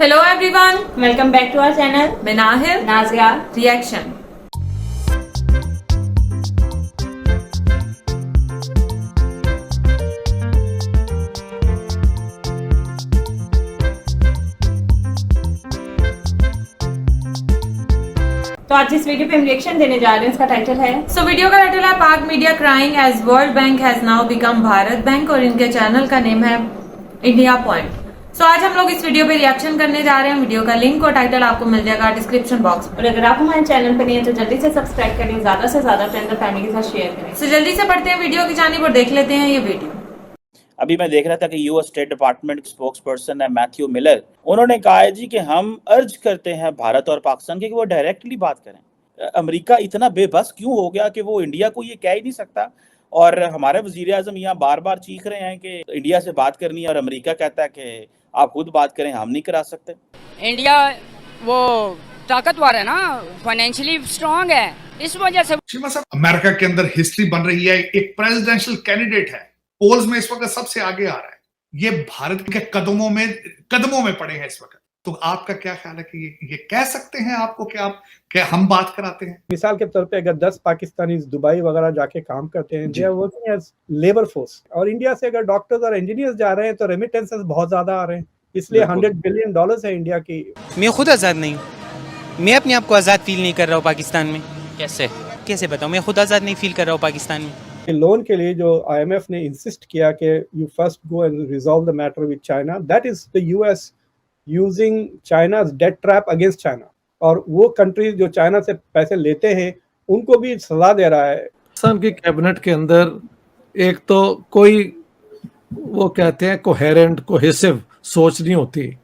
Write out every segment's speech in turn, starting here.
Hello everyone, welcome back to our channel. मैं Nahir Nazia. Reaction. तो आज जिस वीडियो पे हम रिएक्शन देने जा रहे हैं उसका टाइटल है वीडियो का टाइटल है Pak media crying as world bank has now become Bharat bank और इनके चैनल का नेम है इंडिया पॉइंट। आज हम लोग इस वीडियो पे रिएक्शन करने जा रहे हैं। वीडियो का लिंक और टाइटल आपको मिल जाएगा डिस्क्रिप्शन बॉक्स में। और अगर आप हमारे चैनल पर नहीं है तो जल्दी से सब्सक्राइब करें, ज्यादा से ज्यादा फ्रेंड और फैमिली के साथ शेयर करें। जल्दी से पढ़ते हैं वीडियो की जानिब और देख लेते हैं ये वीडियो। अभी मैं देख रहा था कि US state department spokes person है मैथ्यू मिलर, उन्होंने कहा है जी कि हम अर्ज करते हैं भारत और पाकिस्तान के कि वो डायरेक्टली बात करें। अमेरिका इतना बेबस क्यों हो गया कि वो इंडिया को ये कह ही नहीं सकता, और हमारे वजीर आजम यहाँ बार बार चीख रहे हैं कि इंडिया से बात करनी है और अमेरिका कहता है कि आप खुद बात करें, हम नहीं करा सकते। इंडिया वो ताकतवर है ना, फाइनेंशियली स्ट्रांग है, इस वजह से। अमेरिका के अंदर हिस्ट्री बन रही है, एक प्रेसिडेंशियल कैंडिडेट है, पोल्स में इस वक्त सबसे आगे आ रहा है। ये भारत के कदमों में पड़े हैं इस वक्त। तो आपका क्या ख्याल है कि ये कह सकते हैं आपको कि आप क्या हम बात कराते हैं? मिसाल के तौर पे अगर 10 पाकिस्तानी दुबई वगैरह जाके काम करते हैं, they are working as labour force, और इंडिया से अगर डॉक्टर्स और इंजीनियर्स जा रहे हैं तो रेमिटेंसेस बहुत ज्यादा आ रहे हैं, इसलिए $100 बिलियन है इंडिया की। मैं खुद आज़ाद नहीं हूँ, मैं अपने आप को आज़ाद फील नहीं कर रहा हूँ पाकिस्तान में। कैसे बताऊँ, मैं खुद आज़ाद नहीं फील कर रहा हूँ पाकिस्तान में। लोन के लिए जो IMF ने इंसिस्ट किया कि you first go and resolve the matter with China, that is the US using China's debt trap against China, और वो कंट्रीज जो चाइना से पैसे लेते हैं उनको भी सजा दे रहा है। पाकिस्तान की कैबिनेट के अंदर एक तो कोई वो कहते हैं कोहेरेंट कोहेसिव सोच नहीं होती।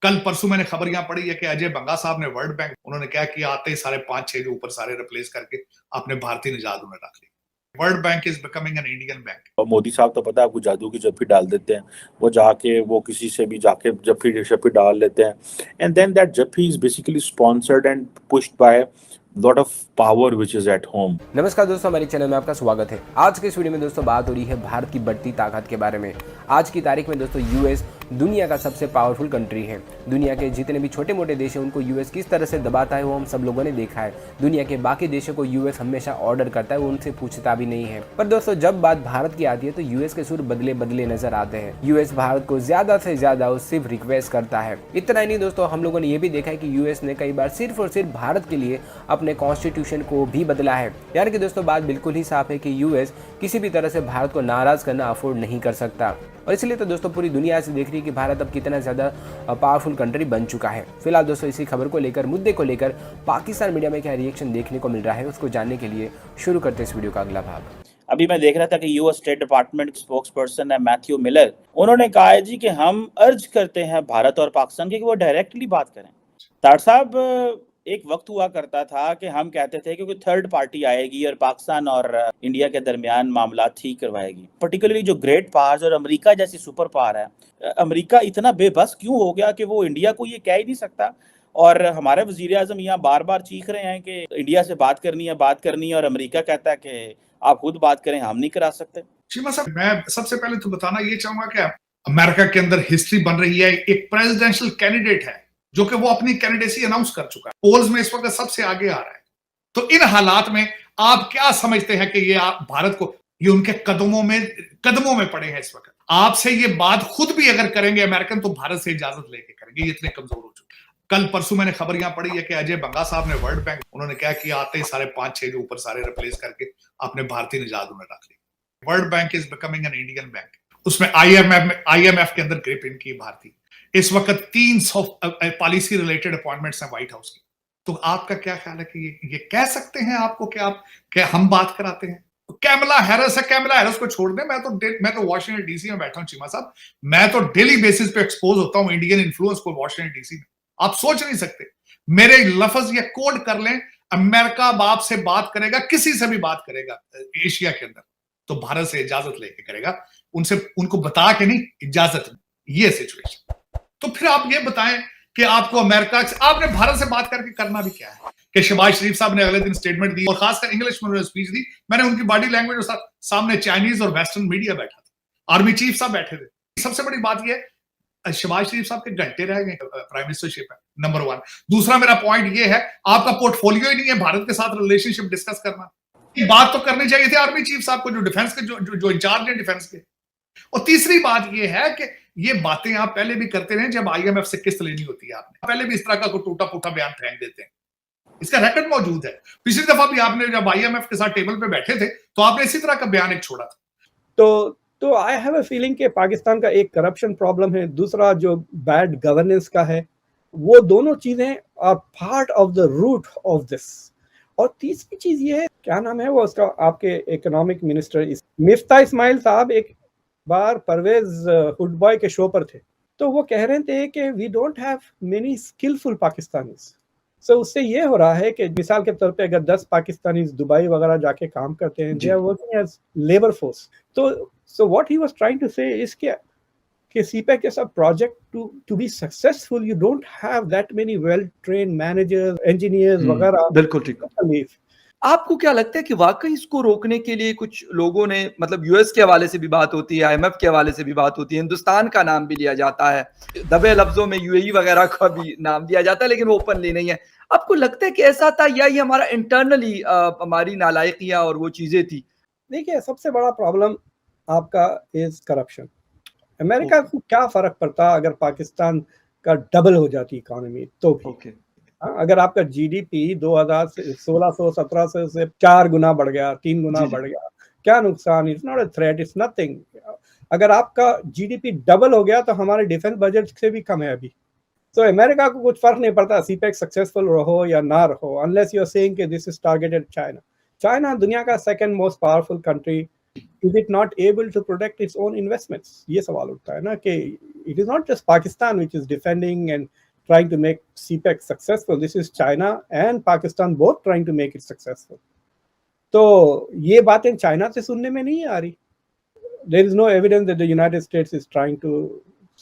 कल परसों मैंने खबर यहाँ पढ़ी है कि अजय बंगा साहब ने वर्ल्ड बैंक, उन्होंने क्या किया, आते ही सारे 5-6 जो ऊपर सारे रिप्लेस करके अपने भारतीय निजात में रख ली। World Bank is becoming an Indian bank. और मोदी साहब तो पता है आपको, जादू की जफ्फी डाल देते हैं। वो जाके वो किसी से भी जाके जफ्फी डाल लेते हैं, एंड देन दैट जफ्फी is basically sponsored and pushed by lot of power which is at home. नमस्कार दोस्तों, हमारे चैनल में आपका स्वागत है। आज के इस वीडियो में दोस्तों बात हो रही है भारत की बढ़ती ताकत के बारे में। आज की तारीख में दोस्तों US दुनिया का सबसे पावरफुल कंट्री है। दुनिया के जितने भी छोटे मोटे देश हैं उनको US किस तरह से दबाता है वो हम सब लोगों ने देखा है। दुनिया के बाकी देशों को US हमेशा ऑर्डर करता है, वो उनसे पूछता भी नहीं है। पर दोस्तों जब बात भारत की आती है तो US के सुर बदले बदले नजर आते हैं। US भारत को ज्यादा से ज्यादा सिर्फ रिक्वेस्ट करता है। इतना ही नहीं दोस्तों, हम लोगों ने ये भी देखा है कि US ने कई बार सिर्फ और सिर्फ भारत के लिए अपने कॉन्स्टिट्यूशन को भी बदला है। यानी कि दोस्तों बात बिल्कुल ही साफ है कि US किसी भी तरह से भारत को नाराज करना अफोर्ड नहीं कर सकता, और इसलिए तो दोस्तों पूरी दुनिया से देख रही है कि भारत अब कितना ज्यादा पावरफुल कंट्री बन चुका है। फिलहाल दोस्तों इसी खबर को लेकर, मुद्दे को लेकर पाकिस्तान मीडिया में क्या रिएक्शन देखने को मिल रहा है उसको जानने के लिए शुरू करते इस वीडियो का अगला भाग। अभी मैं देख रहा था कि US state department spokes person है मैथ्यू मिलर, उन्होंने कहा है जी कि हम अर्ज करते हैं भारत और पाकिस्तान के कि वो डायरेक्टली बात करें। तार साहब, एक वक्त हुआ करता था कि हम कहते थे कि कोई थर्ड पार्टी आएगी और पाकिस्तान और इंडिया के दरमियान मामला ठीक करवाएगी। पर्टिकुलरली जो ग्रेट पावर्स और अमेरिका जैसी सुपर पावर है, अमेरिका इतना बेबस क्यों हो गया कि वो इंडिया को ये कह ही नहीं सकता, और हमारे वजीर आजम यहाँ बार बार चीख रहे हैं कि इंडिया से बात करनी है और अमेरिका कहता है कि आप खुद बात करें, हम नहीं करा सकते। शीमा साहब, मैं सबसे पहले तो बताना ये चाहूंगा कि अमेरिका के अंदर हिस्ट्री बन रही है, एक प्रेसिडेंशियल कैंडिडेट है जो कि वो अपनी कैंडिडेसी अनाउंस कर चुका है, पोल्स में इस वक्त सबसे आगे आ रहा है। तो इन हालात में आप क्या समझते हैं कि ये आप भारत को, ये उनके कदमों में पड़े हैं इस वक्त। आपसे ये बात खुद भी अगर करेंगे अमेरिकन तो भारत से इजाजत लेके करेंगे, ये इतने कमजोर हो चुके हैं। कल परसों मैंने खबर यहाँ पढ़ी है कि अजय बंगा साहब ने वर्ल्ड बैंक, उन्होंने क्या किया, आते ही सारे 5-6 जो ऊपर सारे रिप्लेस करके अपने भारतीय निजात में रख ली। World Bank is becoming an Indian bank. उसमें IMF के अंदर ग्रिप इनकी भारतीय। इस वक्त 300 पॉलिसी रिलेटेड अपॉइंटमेंट्स हैं व्हाइट हाउस की। तो आपका क्या ख्याल है कि ये कह सकते हैं आपको कि आप क्या हम बात कराते हैं? तो कैमला हैरिस को छोड़ दें। मैं तो वॉशिंगटन DC में बैठा हूं चीमा साहब, मैं तो डेली बेसिस पे एक्सपोज होता हूं इंडियन इन्फ्लुएंस को वॉशिंगटन DC में। आप सोच नहीं सकते, मेरे लफ्ज ये कोड कर लें, अमेरिका बाप से बात करेगा, किसी से भी बात करेगा एशिया के अंदर तो भारत से इजाजत लेके करेगा, उनको बता के नहीं, इजाजत। ये सिचुएशन। तो फिर आप ये बताएं कि आपको अमेरिका, आपने भारत से बात करके करना भी क्या है? कि शहबाज शरीफ साहब ने अगले दिन स्टेटमेंट दी और खासकर इंग्लिश में उन्होंने स्पीच दी। मैंने उनकी बॉडी लैंग्वेज के साथ, सामने चाइनीज और वेस्टर्न मीडिया बैठा था, आर्मी चीफ साहब बैठे थे। सबसे बड़ी बात यह शहबाज शरीफ साहब के घंटे रह गए प्राइम मिनिस्टरशिप है, नंबर 1। दूसरा मेरा पॉइंट ये है, आपका पोर्टफोलियो ही नहीं है भारत के साथ रिलेशनशिप डिस्कस करना। ये बात तो करनी चाहिए थी आर्मी चीफ साहब को, जो डिफेंस के जो इंचार्ज है डिफेंस के। और तीसरी बात ये है कि ये बातें आप पहले भी करते रहे, जब IMF से किस्त लेनी होती है आपने पहले भी इस तरह का कोई टूटा फूटा बयान फेंक देते हैं, इसका रिकॉर्ड मौजूद है। पिछली दफा भी आपने जब IMF के साथ टेबल पे बैठे थे तो आपने इसी तरह का बयान एक छोड़ा था। तो आई हैव अ फीलिंग कि पाकिस्तान का एक करप्शन प्रॉब्लम है, दूसरा जो बैड गवर्नेंस का है, वो दोनों चीजें are part of the root of this. और तीसरी चीज ये है, क्या नाम है वो उसका, आपके इकोनॉमिक मिनिस्टर मिफ्ता इस्माइल साहब एक बार परवेज हुडबॉय के शो पर थे, तो वो कह रहे थे कि we don't have many skillful Pakistanis. So उससे ये हो रहा है कि मिसाल के तौर पे अगर 10 पाकिस्तानी दुबई वगैरह जाके काम करते हैं, they are working as labour force. तो so what he was trying to say is कि CPEC is a project to be successful, you don't have that many well trained managers, engineers वगैरह। बिल्कुल ठीक। आपको क्या लगता है कि वाकई इसको रोकने के लिए कुछ लोगों ने, मतलब यूएस के हवाले से भी बात होती है, IMF के हवाले से भी बात होती है, हिंदुस्तान का नाम भी लिया जाता है, दबे लफ्जों में UAE वगैरह का भी नाम दिया जाता है, लेकिन वो ओपनली नहीं है। आपको लगता है कि ऐसा था या ये हमारा इंटरनली हमारी नालायकियां और वो चीजें थी? देखिए, सबसे बड़ा प्रॉब्लम आपका इज करप्शन। अमेरिका को क्या फर्क पड़ता अगर पाकिस्तान का डबल हो जाती इकोनॉमी तो भी। अगर आपका GDP 2016-17 से 4 गुना बढ़ गया, 3 गुना बढ़ गया, क्या नुकसान? It's not a threat, it's nothing. अगर आपका GDP डबल हो गया तो हमारे डिफेंस बजट से भी कम है अभी। तो अमेरिका को कुछ फर्क नहीं पड़ता CPEC सक्सेसफुल रहो या ना रहो, अनलेस यू आर सेइंग कि this is targeted China. China दुनिया का second most powerful country, is it not able to protect its own investments? ये सवाल उठता है ना कि it is not just Pakistan which is defending and trying to make CPEC successful. This is China and Pakistan both trying to make it successful. तो ये बातें China से सुनने में नहीं आ रही। There is no evidence that the United States is trying to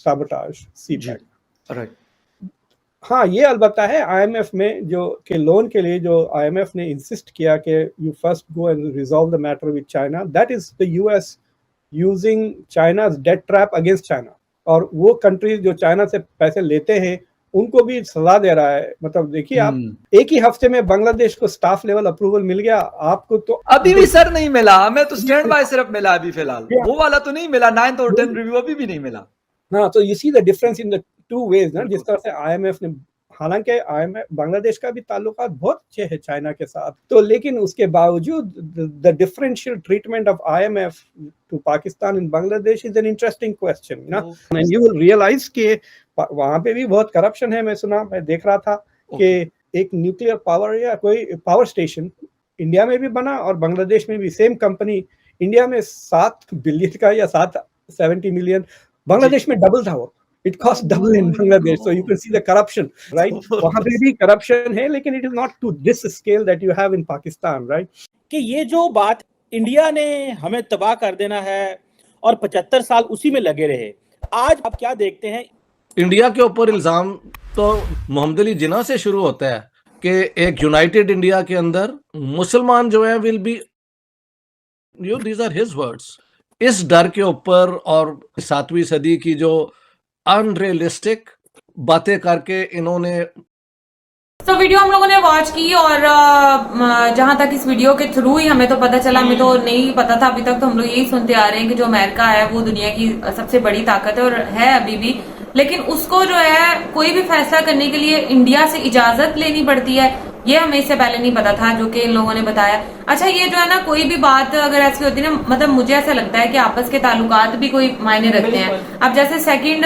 sabotage CPEC. Right. हाँ, ये अलबत्ता है, IMF में जो के लोन के लिए जो IMF ने इंसिस्ट किया कि you first go and resolve the matter with China, that is the US using China's debt trap against China. और वो कंट्रीज जो चाइना से पैसे लेते हैं उनको भी सजा दे रहा है। मतलब देखिए, आप एक ही हफ्ते में बांग्लादेश को स्टाफ लेवल अप्रूवल मिल गया, आपको तो अभी भी सर नहीं मिला, हमें तो स्टैंड बाय सिर्फ मिला अभी फिलहाल, वो वाला तो नहीं मिला, 9th और 10th रिव्यू अभी भी नहीं मिला। हाँ, तो you see the difference in the two ways ना, जिस तरह से IMF ने, हालांकि IMF बांग्लादेश का भी ताल्लुकात बहुत अच्छे हैं चाइना के साथ, तो लेकिन उसके बावजूद the differential treatment of IMF to Pakistan in Bangladesh is an interesting question ना। एंड यू विल रियलाइज कि वहां पे भी बहुत करप्शन है। मैं देख रहा था कि एक न्यूक्लियर पावर या कोई पावर स्टेशन इंडिया में भी बना और बांग्लादेश में भी, सेम कंपनी, इंडिया में 7 बिलियन का या 770 मिलियन, बांग्लादेश में डबल था वो। It costs double in Bangladesh, so you can see the corruption, right? वहाँ पे भी corruption है, लेकिन it is not to this scale that you have in Pakistan, right? कि ये जो बात इंडिया ने हमें तबाह कर देना है और 75 साल उसी में लगे रहे, आज आप क्या देखते हैं? इंडिया के ऊपर इल्जाम तो मोहम्मद अली जिन्ना से शुरू होता है कि एक यूनाइटेड इंडिया के अंदर मुसलमान जो है will be, these are his words, इस डर के ऊपर और 7वीं सदी की जो अनरियलिस्टिक बातें करके इन्होंने। तो वीडियो हम लोगों ने वॉच की और जहां तक इस वीडियो के थ्रू ही हमें तो पता चला, हमें तो नहीं पता था अभी तक, तो हम लोग यही सुनते आ रहे हैं कि जो अमेरिका है वो दुनिया की सबसे बड़ी ताकत है और है अभी भी, लेकिन उसको जो है कोई भी फैसला करने के लिए इंडिया से इजाजत लेनी पड़ती है। ये हमें इससे पहले नहीं पता था, जो कि इन लोगों ने बताया। अच्छा, ये जो है ना, कोई भी बात अगर ऐसी होती है ना, मतलब मुझे ऐसा लगता है कि आपस के ताल्लुकात भी कोई मायने रखते हैं। अब जैसे सेकंड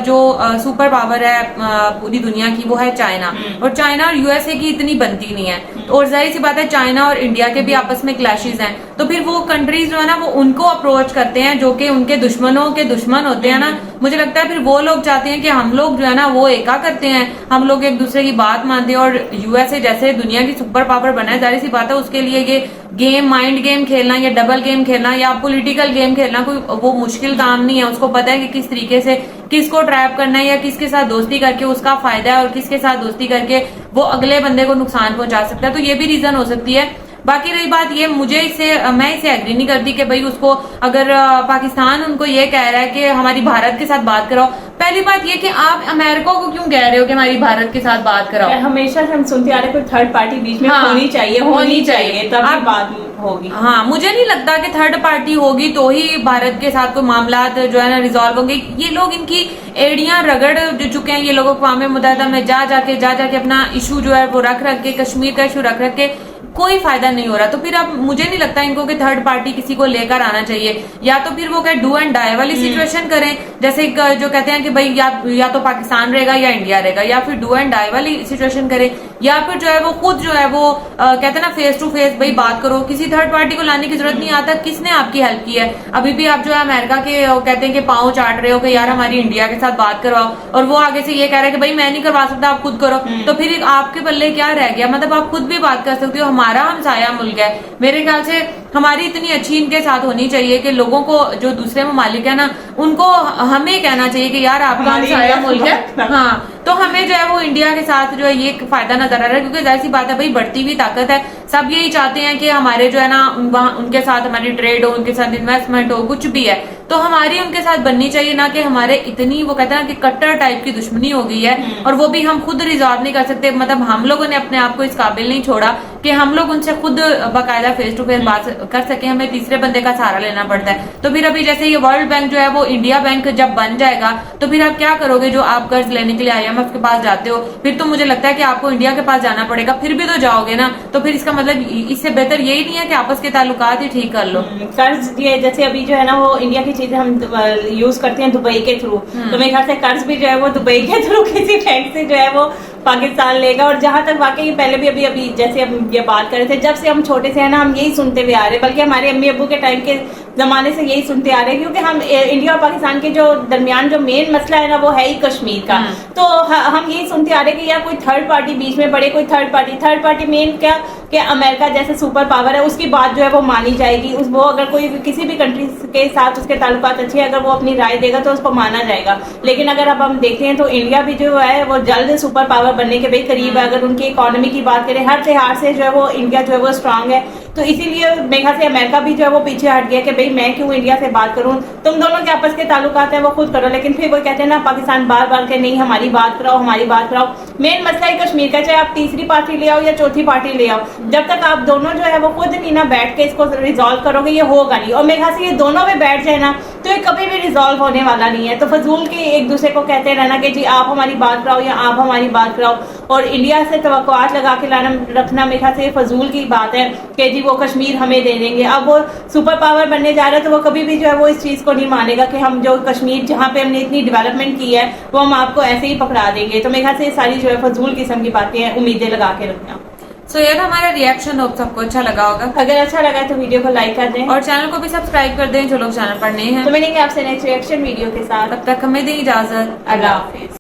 जो सुपर पावर है पूरी दुनिया की वो है चाइना, और चाइना और USA की इतनी बनती नहीं है, और जाहिर सी बात है चाइना और इंडिया के भी आपस में क्लैशेस हैं, तो फिर वो कंट्रीज जो है ना वो उनको अप्रोच करते हैं जो कि उनके दुश्मनों के दुश्मन होते हैं ना। मुझे लगता है फिर वो लोग चाहते हैं कि हम लोग जो है ना वो एका करते हैं, हम लोग एक दूसरे की बात मानते हैं, और USA जैसे दुनिया की सुपर पावर बना है, जाहिर सी बात है उसके लिए ये गेम, माइंड गेम खेलना या डबल गेम खेलना या पॉलिटिकल गेम खेलना कोई वो मुश्किल काम नहीं है। उसको पता है कि किस तरीके से किसको ट्रैप करना है या किसके साथ दोस्ती करके उसका फायदा है और किसके साथ दोस्ती करके वो अगले बंदे को नुकसान पहुंचा सकता है। तो ये भी रीजन हो सकती है। बाकी रही बात ये, मैं इसे एग्री नहीं करती कि भाई उसको अगर पाकिस्तान उनको ये कह रहा है कि हमारी भारत के साथ बात कराओ, पहली बात ये कि आप अमेरिका को क्यों कह रहे हो कि हमारी भारत के साथ बात कराओ? हमेशा से हम सुनते आ रहे कोई थर्ड पार्टी बीच में हाँ, होनी चाहिए तब आप- बात होगी। हाँ, मुझे नहीं लगता कि थर्ड पार्टी होगी तो ही भारत के साथ कोई मामला जो है ना रिजॉल्व होंगे। ये लोग इनकी एड़ियां रगड़ जो चुके हैं, ये लोग अक़वाम मुत्तहिदा में जा जाके अपना इशू जो है वो रख के, कश्मीर का इशू रख के कोई फायदा नहीं हो रहा। तो फिर अब मुझे नहीं लगता इनको कि थर्ड पार्टी किसी को लेकर आना चाहिए, या तो फिर वो क्या डू एंड डाई वाली सिचुएशन करें, जैसे जो कहते हैं कि भाई या तो पाकिस्तान रहेगा या इंडिया रहेगा, या फिर डू एंड डाई वाली सिचुएशन करें, या फिर जो है वो खुद जो है वो कहते हैं ना फेस टू फेस भाई बात करो। किसी थर्ड पार्टी को लाने की जरूरत नहीं आता। किसने आपकी हेल्प की है? अभी भी आप जो है अमेरिका के कहते हैं कि पांव चाट रहे हो कि यार हमारी इंडिया के साथ बात करवाओ, और वो आगे से ये कह रहा है कि भाई मैं नहीं करवा सकता, आप खुद करो। तो फिर आपके पल्ले क्या रह गया? मतलब आप खुद भी बात कर सकते हो। हमारा हमसाया मुल्क है, मेरे ख्याल से हमारी इतनी अच्छी इनके साथ होनी चाहिए कि लोगों को, जो दूसरे ममालिक है ना, उनको हमें कहना चाहिए कि यार आपका हमसाया मुल्क है। हाँ, तो हमें जो है वो इंडिया के साथ जो है ये फायदा नजर आ रहा है, क्योंकि जाहिर सी बात है भाई बढ़ती हुई ताकत है। सब यही चाहते हैं कि हमारे जो है ना वहाँ उनके साथ हमारी ट्रेड हो, उनके साथ इन्वेस्टमेंट हो, कुछ भी है तो हमारी उनके साथ बननी चाहिए, ना कि हमारे इतनी वो कहते हैं ना कि कट्टर टाइप की दुश्मनी हो गई है, और वो भी हम खुद रिजॉल्व नहीं कर सकते। मतलब हम लोगों ने अपने आप को इस काबिल नहीं छोड़ा कि हम लोग उनसे खुद बाकायदा फेस टू फेस बात कर सके। हमें तीसरे बंदे का सहारा लेना पड़ता है। तो फिर अभी जैसे ये वर्ल्ड बैंक जो है वो इंडिया बैंक जब बन जाएगा तो फिर आप क्या करोगे? जो आप कर्ज लेने के लिए IMF के पास जाते हो, फिर तो मुझे लगता है कि आपको इंडिया के पास जाना पड़ेगा। फिर भी तो जाओगे ना, तो फिर इसका मतलब इससे बेहतर यही नहीं है कि आपस के ताल्लुकात ही ठीक कर लो। कर्ज ये जैसे अभी जो है ना वो इंडिया की चीजें हम यूज करते हैं दुबई के थ्रू, तो मेरे ख्याल से कर्ज भी जो है वो दुबई के थ्रू किसी बैंक से जो है वो पाकिस्तान लेगा। और जहां तक वाकई पहले भी अभी जैसे हम ये बात कर रहे थे, जब से हम छोटे से है ना हम यही सुनते हुए आ रहे हैं, बल्कि हमारे अम्मी अब्बू के टाइम के जमाने से यही सुनते आ रहे हैं, क्योंकि हम इंडिया और पाकिस्तान के जो दरमियान जो मेन मसला है ना वो है ही कश्मीर का। तो हम यही सुनते आ रहे हैं कि यार कोई थर्ड पार्टी बीच में पड़े, कोई थर्ड पार्टी मेन क्या कि अमेरिका जैसे सुपर पावर है उसकी बात जो है वो मानी जाएगी। वो अगर कोई किसी भी कंट्री के साथ उसके ताल्लुकात अच्छे हैं, अगर वो अपनी राय देगा तो उसको माना जाएगा। लेकिन अगर अब हम देखते हैं तो इंडिया भी जो है वो जल्द सुपर पावर बनने के भाई करीब है। अगर उनकी इकोनॉमी की बात करें, हर लिहाज से जो है वो इंडिया जो है वो स्ट्रांग है। तो इसीलिए मेरे ख्याल से अमेरिका भी जो है वो पीछे हट गया कि भाई मैं क्यों इंडिया से बात करूं, तुम दोनों के आपस के ताल्लुकात हैं वो खुद करो। लेकिन फिर वो कहते हैं ना पाकिस्तान बार बार के नहीं हमारी बात कराओ। मेन मसला है कश्मीर का, चाहे आप तीसरी पार्टी ले आओ या चौथी पार्टी ले आओ, जब तक आप दोनों जो है वो खुद नहीं ना बैठ के इसको रिजॉल्व करोगे ये होगा नहीं। और मेरे ख्याल से ये दोनों में बैठ जाए ना तो ये कभी भी रिजॉल्व होने वाला नहीं है। तो फजूल के एक दूसरे को कहते रहना कि जी आप हमारी बात कराओ या आप हमारी बात कराओ, और इंडिया से तवक्कुआत लगा के रखना मेरे ख्याल से फजूल की बात है कि जी वो कश्मीर हमें दे देंगे। अब वो सुपर पावर बनने जा रहा है तो वो कभी भी जो है वो इस चीज को नहीं मानेगा कि हम जो कश्मीर जहाँ पे हमने इतनी डेवलपमेंट की है वो हम आपको ऐसे ही पकड़ा देंगे। तो मेरे ख्याल से ये सारी जो है फजूल किस्म की बातें हैं, उम्मीदें लगा के रखना। सो ये था हमारा रिएक्शन, होप सबको अच्छा लगा होगा। अगर अच्छा लगा तो वीडियो को लाइक कर दें और चैनल को भी सब्सक्राइब कर दें जो लोग चैनल पर नए हैं। तो मिलेंगे आपसे नेक्स्ट रिएक्शन वीडियो के साथ। तब तक हमें दें इजाजत। अल्लाह हाफिज।